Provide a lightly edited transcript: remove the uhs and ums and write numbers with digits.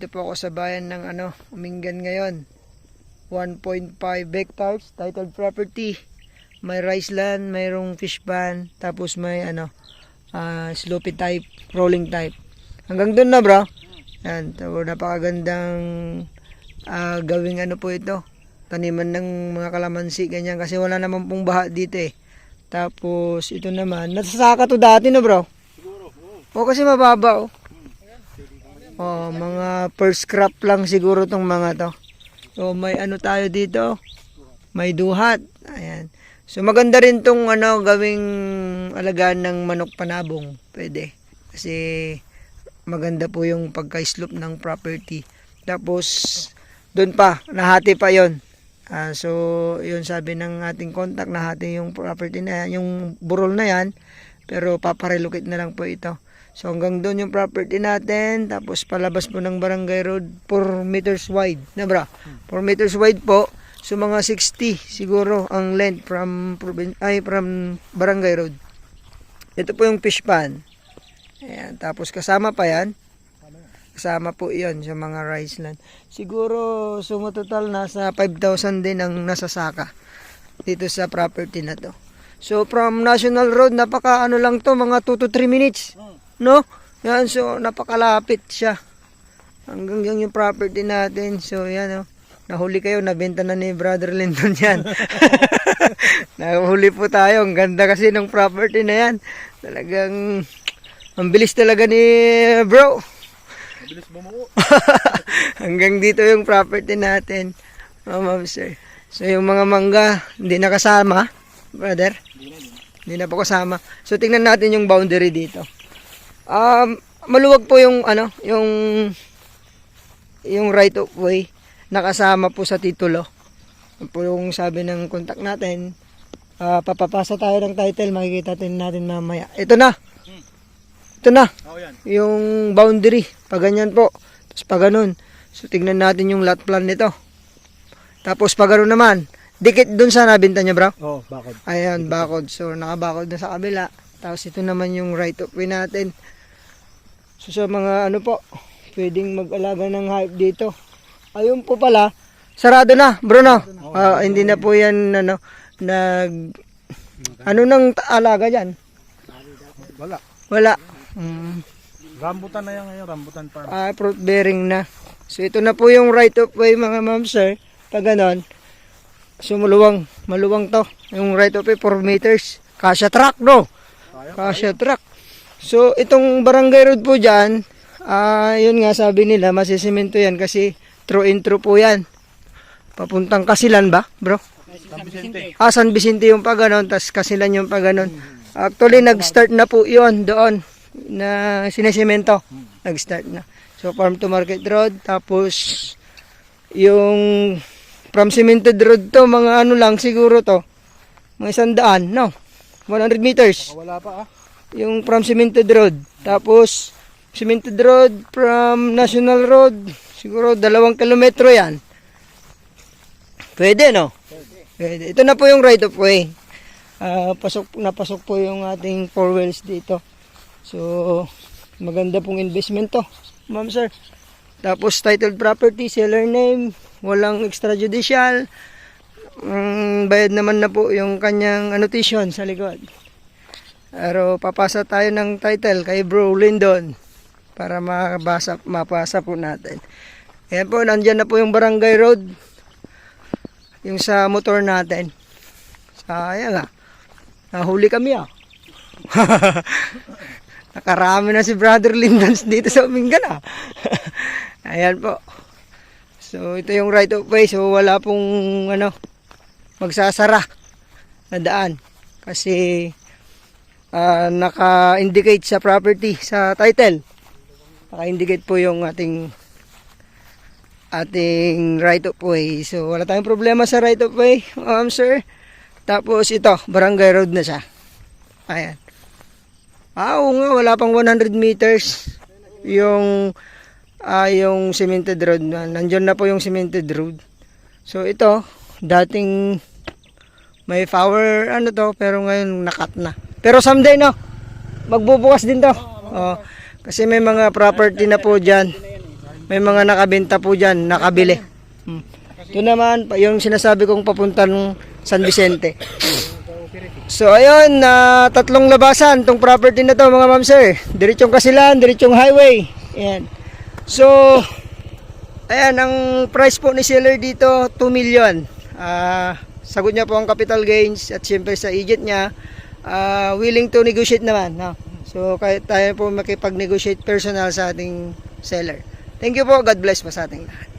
Nandito po ako sa bayan ng Umingan ngayon. 1.5 hectares, titled property. May rice land, mayroong fish pan, tapos may slopey type, rolling type. Hanggang doon na, bro. Yan, so, napakagandang gawing po ito. Taniman ng mga kalamansi, ganyan, kasi wala naman pong baha dito eh. Tapos ito naman, nasasaka to dati na, bro. Siguro, O kasi mababa oh. Oh, mga first crop lang siguro tong mga to. So may tayo dito. May duhat. Ayan. So maganda rin tong gawing alagaan ng manok panabong. Pwede. Kasi maganda po yung pagka-slope ng property. Tapos doon pa, nahati pa 'yon. So yun sabi ng ating contact, nahati yung property na yan, yung burol na yan. Pero paparelocate na lang po ito. So hanggang doon yung property natin, tapos palabas po ng barangay road 4 meters wide, na bra? 4 meters wide po. So mga 60 siguro ang length from barangay road. Ito po yung fish pan. Ayan, tapos kasama pa yan. Kasama po 'yon sa mga rice land. Siguro total nasa 5,000 din ang nasasaka dito sa property na to. So from National Road, napaka lang to, mga 2 to 3 minutes. No? Yan, so napakalapit siya. Hanggang yan yung property natin. So yan nahuli kayo, nabenta na ni Brother Lyndon yan. Nahuli po tayo. Ang ganda kasi ng property na yan. Talagang ang bilis talaga ni bro. mabilis bumuo. Hanggang dito yung property natin. Ma'am sir. So yung mga mangga, hindi na kasama, brother. Hindi na po kasama. So tingnan natin yung boundary dito. Maluwag po yung yung right of way nakasama po sa titulo. Po yung sabi ng contact natin, papapasa tayo ng title, makikita natin mamaya. Ito na. Oh, yan. Yung boundary, pag ganyan po. Tapos pag ganun. So tignan natin yung lot plan nito. Tapos pag ganun naman, dikit dun sa nabinta niya, bro. Oh, bakod. Ayan, bakod. So nakabakod na sa kabila. Tapos ito naman yung right of way natin. So sa mga po, pwedeng mag-alaga ng hayop dito. Ayun po pala, sarado na, bro, no? Hindi na po yan, nang alaga dyan? Wala. Rambutan na yan ngayon, rambutan farm. Fruit bearing na. So ito na po yung right of way, mga ma'am sir. Pag ganon, so maluwang to. Yung right of way, 4 meters. Kasya truck, bro. Kasya truck. So, itong barangay road po dyan, yun nga sabi nila, masisimento yan kasi through and through po yan. Papuntang Kasilan ba, bro? San Vicente. San Vicente yung pa ganon, tas Kasilan yung pa ganon. Actually, nag-start na po yun doon na sinisemento. Nag-start na. So, farm to market road, tapos yung from cemented road to, mga lang siguro to, mga 100, no? 100 meters. Wala pa Yung from cemented road. Tapos, cemented road from National Road. Siguro 2 kilometro yan. Pwede, no? Pwede. Ito na po yung right of way. Napasok po yung ating 4 wheels dito. So, maganda pong investment to, ma'am sir. Tapos, titled property, seller name, walang extrajudicial. Bayad naman na po yung kanyang annotation sa likod. Pero papasa tayo ng title kay Bro Lyndon para mapasa po natin. Ayan po, nandyan na po yung barangay road. Yung sa motor natin. Sayang nahuli kami Nakarami na si Brother Lyndon dito sa Umingan Ayan po. So ito yung right of way. So wala pong magsasara na daan. Kasi naka-indicate sa property, sa title. Naka-indicate po yung ating right of way. So wala tayong problema sa right of way, sir. Tapos ito, barangay road na siya. Ayan. Oo nga, wala pang 100 meters yung cemented road. Nandiyan na po yung cemented road. So ito, dating may power to, pero ngayon nakat na. Pero someday magbubukas din to. Kasi may mga property na po dyan. may mga nakabenta po dyan, nakabili. Ito naman, yung sinasabi kong papuntang San Vicente. So ayun, tatlong labasan tong property na to mga ma'am sir. Diretsong Kasilan, diretsong highway. Ayan. So, ayan, ang price po ni seller dito, 2 million. Sagot niya po ang capital gains at siyempre sa agent niya, willing to negotiate naman. No? So, kahit tayo po makipag-negotiate personal sa ating seller. Thank you po. God bless po sa ating lahat.